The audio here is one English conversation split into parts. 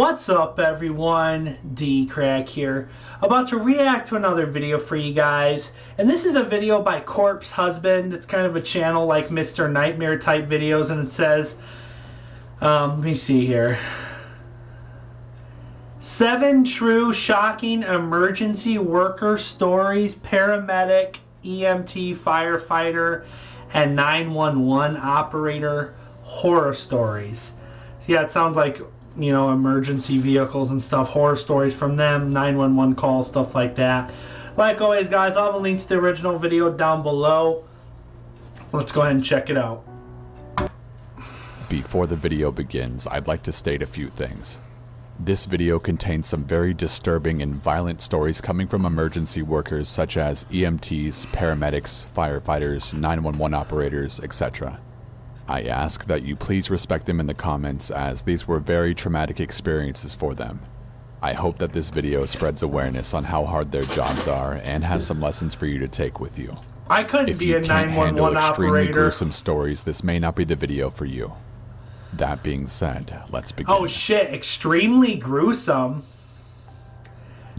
What's up, everyone? DKRACK here, about to react to another video for you guys. And this is a video by Corpse Husband. It's kind of a channel like Mr. Nightmare type videos, and it says, let me see here. 7 true shocking emergency worker stories, paramedic, EMT, firefighter, and 911 operator horror stories. So yeah, it sounds like, you know, emergency vehicles and stuff, horror stories from them, 911 calls, stuff like that. Like always, guys, I'll have a link to the original video down below. Let's go ahead and check it out. Before the video begins, I'd like to state a few things. This video contains some very disturbing and violent stories coming from emergency workers such as EMTs, paramedics, firefighters, 911 operators, etc. I ask that you please respect them in the comments, as these were very traumatic experiences for them. I hope that this video spreads awareness on how hard their jobs are and has some lessons for you to take with you. I couldn't be a 911 extremely operator. gruesome stories, this may not be the video for you. That being said, let's begin. Oh shit, extremely gruesome.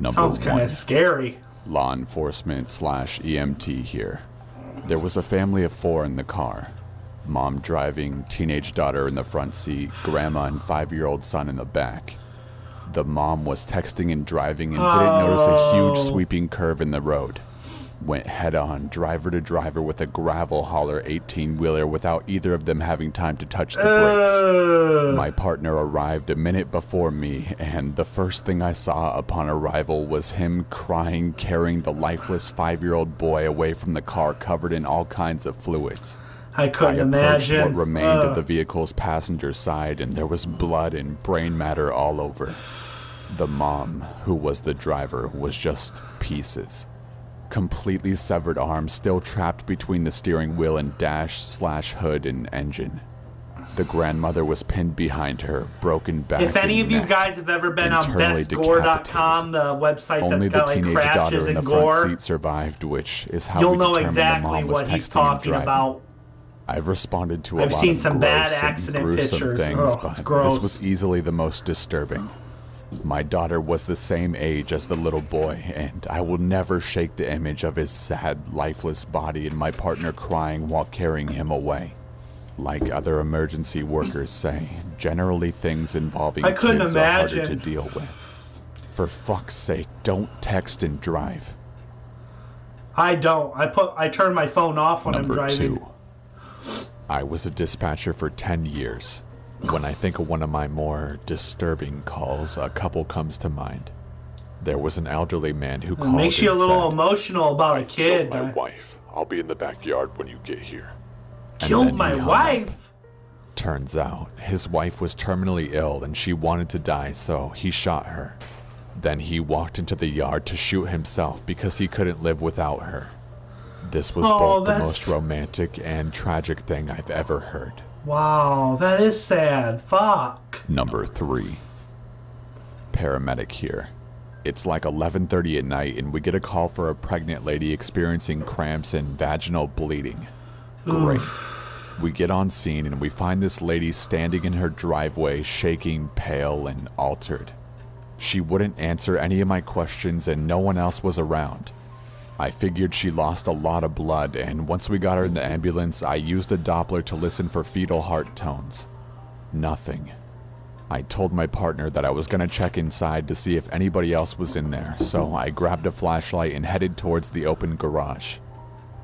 Sounds kind of scary. Law enforcement / EMT here. There was a family of 4 in the car. Mom driving, teenage daughter in the front seat, grandma and 5-year-old son in the back. The mom was texting and driving and didn't notice a huge sweeping curve in the road. Went head-on, driver to driver, with a gravel hauler 18-wheeler without either of them having time to touch the brakes. My partner arrived a minute before me, and the first thing I saw upon arrival was him crying, carrying the lifeless 5-year-old boy away from the car covered in all kinds of fluids. I couldn't imagine. What remained of the vehicle's passenger side, and there was blood and brain matter all over. The mom, who was the driver, was just pieces. Completely severed arms still trapped between the steering wheel and dash/hood and engine. The grandmother was pinned behind her, broken back. If any of you guys have ever been on bestgore.com, the website that's got like crashes and gore, front seat survived, which is how you'll know exactly what he's talking about. I've responded to a lot I've seen of some bad accident gruesome pictures. things, It's but gross. this was easily the most disturbing. My daughter was the same age as the little boy, and I will never shake the image of his sad, lifeless body and my partner crying while carrying him away. Like other emergency workers say, generally things involving kids are harder to deal with. For fuck's sake, don't text and drive. I don't. I turn my phone off when I'm driving. 2. I was a dispatcher for 10 years. When I think of one of my more disturbing calls, a couple comes to mind. There was an elderly man who called. It makes you a little emotional about a kid. My wife. I'll be in the backyard when you get here. Killed my wife? Turns out, his wife was terminally ill and she wanted to die, so he shot her. Then he walked into the yard to shoot himself because he couldn't live without her. This was both the most romantic and tragic thing I've ever heard. Wow, that is sad. Fuck. 3. Paramedic here. It's like 11:30 at night and we get a call for a pregnant lady experiencing cramps and vaginal bleeding. Great. We get on scene and we find this lady standing in her driveway, shaking, pale, and altered. She wouldn't answer any of my questions and no one else was around. I figured she lost a lot of blood, and once we got her in the ambulance, I used a Doppler to listen for fetal heart tones. Nothing. I told my partner that I was going to check inside to see if anybody else was in there, so I grabbed a flashlight and headed towards the open garage.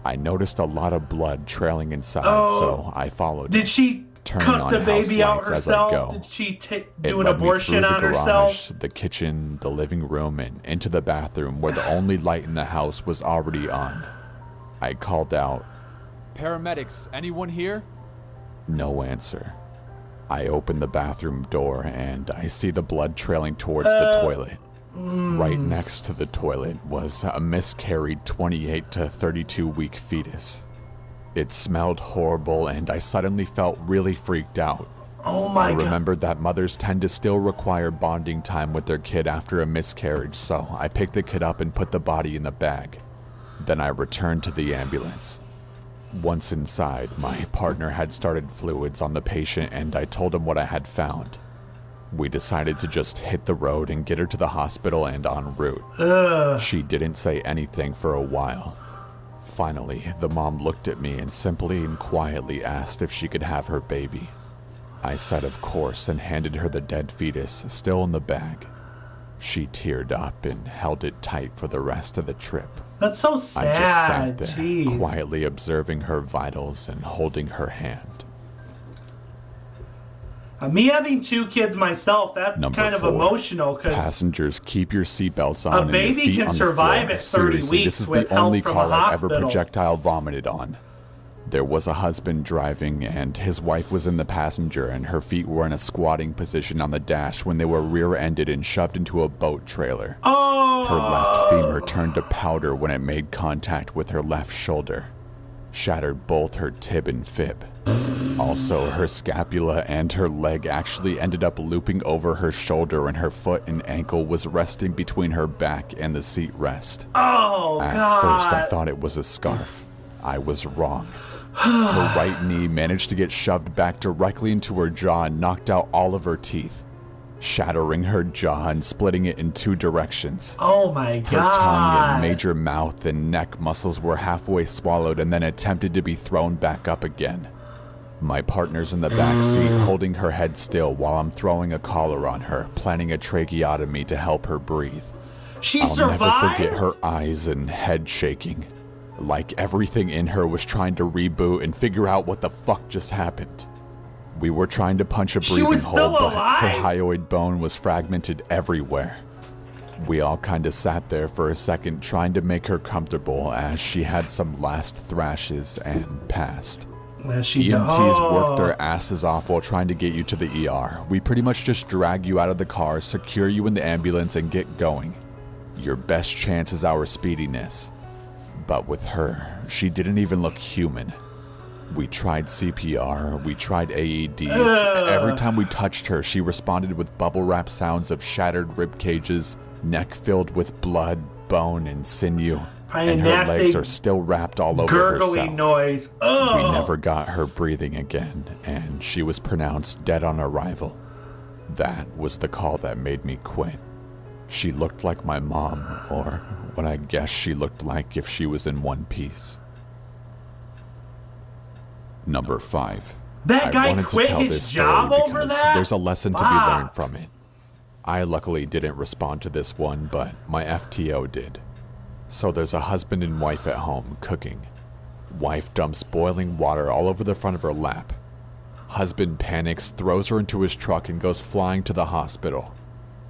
I noticed a lot of blood trailing inside, so I followed. Did she cut the baby out herself? Did she do an abortion on herself? The kitchen, the living room, and into the bathroom where the only light in the house was already on. I called out, "Paramedics, anyone here?" No answer. I opened the bathroom door and I see the blood trailing towards the toilet. Right next to the toilet was a miscarried 28 to 32 week fetus. It smelled horrible and I suddenly felt really freaked out. Oh my God. I remembered that mothers tend to still require bonding time with their kid after a miscarriage, so I picked the kid up and put the body in the bag. Then I returned to the ambulance. Once inside, my partner had started fluids on the patient and I told him what I had found. We decided to just hit the road and get her to the hospital and en route. She didn't say anything for a while. Finally, the mom looked at me and simply and quietly asked if she could have her baby. I said of course and handed her the dead fetus, still in the bag. She teared up and held it tight for the rest of the trip. That's so sad. I just sat there, Jeez. quietly observing her vitals and holding her hand. Me having 2 kids myself, that's Number kind of 4, emotional because passengers, keep your seatbelts on. a baby and your feet can on survive the floor. at 30 Seriously, weeks this is with the help only from car a I've ever hospital. projectile vomited on. There was a husband driving, and his wife was in the passenger, and her feet were in a squatting position on the dash when they were rear-ended and shoved into a boat trailer. Oh! Her left femur turned to powder when it made contact with her left shoulder, shattered both her tib and fib. Also, her scapula and her leg actually ended up looping over her shoulder, and her foot and ankle was resting between her back and the seat rest. Oh, At God. first, I thought it was a scarf. I was wrong. Her right knee managed to get shoved back directly into her jaw and knocked out all of her teeth, shattering her jaw and splitting it in 2 directions. Oh, my Her God. tongue and major mouth and neck muscles were halfway swallowed and then attempted to be thrown back up again. My partner's in the back seat holding her head still while I'm throwing a collar on her, planning a tracheotomy to help her breathe. She I'll survived? never forget her eyes and head shaking, like everything in her was trying to reboot and figure out what the fuck just happened. We were trying to punch a She breathing was hole, still but alive? her hyoid bone was fragmented everywhere. We all kind of sat there for a second trying to make her comfortable as she had some last thrashes and passed. EMTs worked their asses off while trying to get you to the ER. We pretty much just drag you out of the car, secure you in the ambulance, and get going. Your best chance is our speediness. But with her, she didn't even look human. We tried CPR, we tried AEDs. Every time we touched her, she responded with bubble wrap sounds of shattered rib cages, neck filled with blood, bone, and sinew. And her legs are still wrapped all over gurgling herself. noise. Ugh. We never got her breathing again, and she was pronounced dead on arrival. That was the call that made me quit. She looked like my mom, or what I guess she looked like if she was in one piece. Number 5. That guy I wanted quit to tell his this job story over because that? there's a lesson to be Fuck. learned from it. I luckily didn't respond to this one, but my FTO did. So there's a husband and wife at home cooking. Wife dumps boiling water all over the front of her lap. Husband panics, throws her into his truck, and goes flying to the hospital.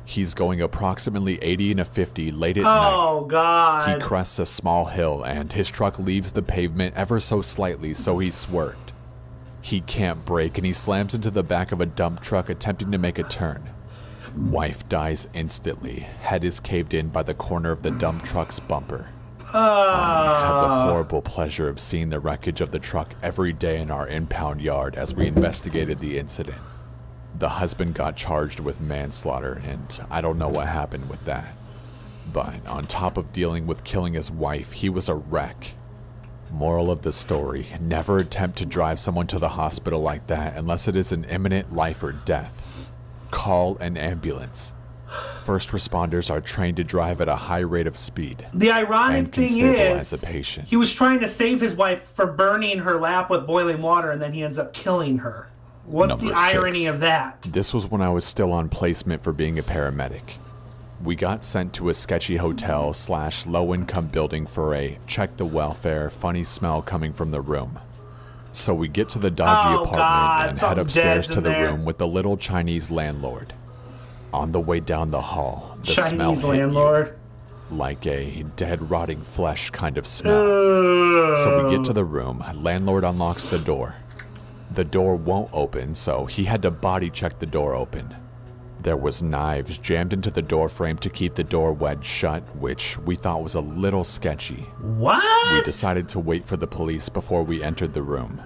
He's going approximately 80 and a 50 late at night. Oh, God. He crests a small hill, and his truck leaves the pavement ever so slightly, so he swerved. He can't brake, and he slams into the back of a dump truck attempting to make a turn. Wife dies instantly. Head is caved in by the corner of the dump truck's bumper. I had the horrible pleasure of seeing the wreckage of the truck every day in our impound yard as we investigated the incident. The husband got charged with manslaughter, and I don't know what happened with that. But on top of dealing with killing his wife, he was a wreck. Moral of the story, never attempt to drive someone to the hospital like that unless it is an imminent life or death. Call an ambulance. First responders are trained to drive at a high rate of speed. The ironic and can thing stabilize is, a patient. he was trying to save his wife for burning her lap with boiling water, and then he ends up killing her. What's Number the irony 6. of that? This was when I was still on placement for being a paramedic. We got sent to a sketchy hotel / low-income building for a check the welfare, funny smell coming from the room. So we get to the dodgy apartment God, and head something upstairs dead's to in the there. room with the little Chinese landlord. On the way down the hall, the smell Chinese hit landlord. you like a dead, rotting flesh kind of smell. So we get to the room. Landlord unlocks the door. The door won't open, so he had to body check the door open. There was knives jammed into the door frame to keep the door wedged shut, which we thought was a little sketchy. What? We decided to wait for the police before we entered the room.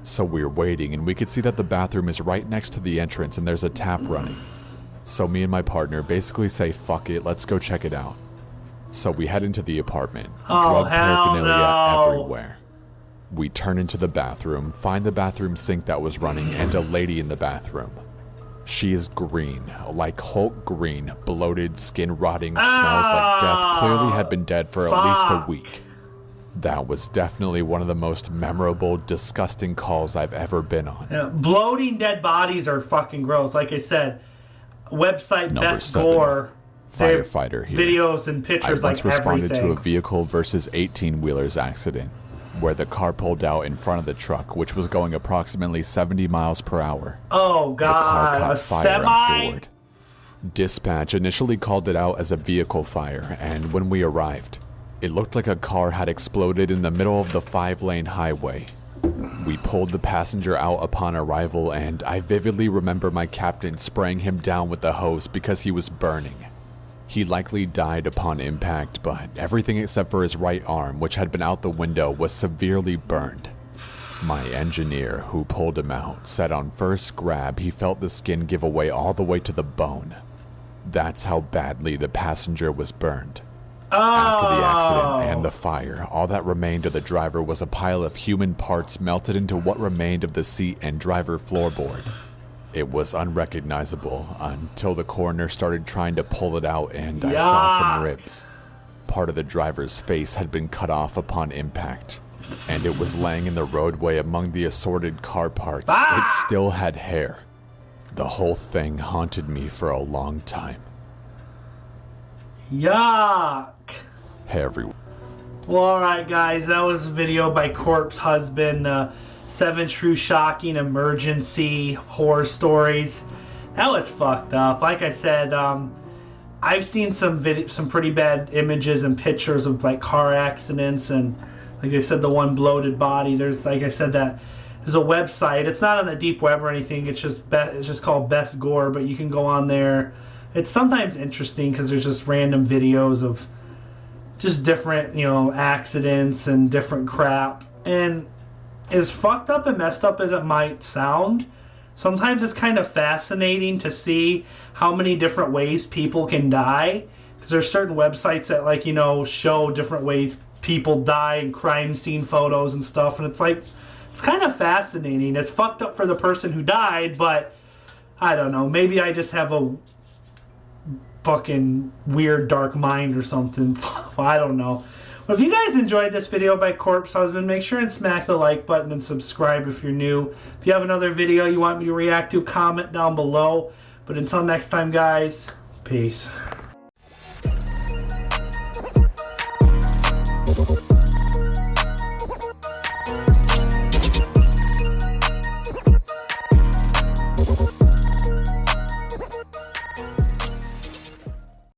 So we were waiting, and we could see that the bathroom is right next to the entrance and there's a tap running. So me and my partner basically say, fuck it, let's go check it out. So we head into the apartment. Drug paraphernalia no. everywhere. We turn into the bathroom, find the bathroom sink that was running, and a lady in the bathroom. She is green, like Hulk green, bloated, skin rotting, smells like death, clearly had been dead for at least a week. That was definitely one of the most memorable, disgusting calls I've ever been on. Yeah, bloating dead bodies are fucking gross. Like I said, website Number Best 7, Gore. Firefighter here. Videos and pictures I once like responded everything. to a vehicle versus 18-wheelers accident where the car pulled out in front of the truck, which was going approximately 70 miles per hour. Oh, The car God. caught A fire semi? afterward. Dispatch initially called it out as a vehicle fire, and when we arrived, it looked like a car had exploded in the middle of the 5-lane highway. We pulled the passenger out upon arrival, and I vividly remember my captain spraying him down with the hose because he was burning. He likely died upon impact, but everything except for his right arm, which had been out the window, was severely burned. My engineer, who pulled him out, said on first grab he felt the skin give away all the way to the bone. That's how badly the passenger was burned. After the accident and the fire, all that remained of the driver was a pile of human parts melted into what remained of the seat and driver floorboard. It was unrecognizable until the coroner started trying to pull it out, and I saw some ribs. Part of the driver's face had been cut off upon impact, and it was laying in the roadway among the assorted car parts. It still had hair. The whole thing haunted me for a long time. Yuck. Hey, everyone. Well, alright, guys. That was a video by Corpse Husband. 7 true shocking emergency horror stories. That was fucked up. Like I said, I've seen some pretty bad images and pictures of like car accidents, and like I said, the one bloated body. There's, like I said, there's a website. It's not on the deep web or anything. It's just called Best Gore, but you can go on there. It's sometimes interesting because there's just random videos of just different, accidents and different crap. And as fucked up and messed up as it might sound, sometimes it's kind of fascinating to see how many different ways people can die. Because there's certain websites that show different ways people die and crime scene photos and stuff. And it's kind of fascinating. It's fucked up for the person who died, but I don't know. Maybe I just have a fucking weird dark mind or something. I don't know. Well, if you guys enjoyed this video by Corpse Husband, make sure and smack the like button and subscribe if you're new. If you have another video you want me to react to, comment down below. But until next time, guys, peace.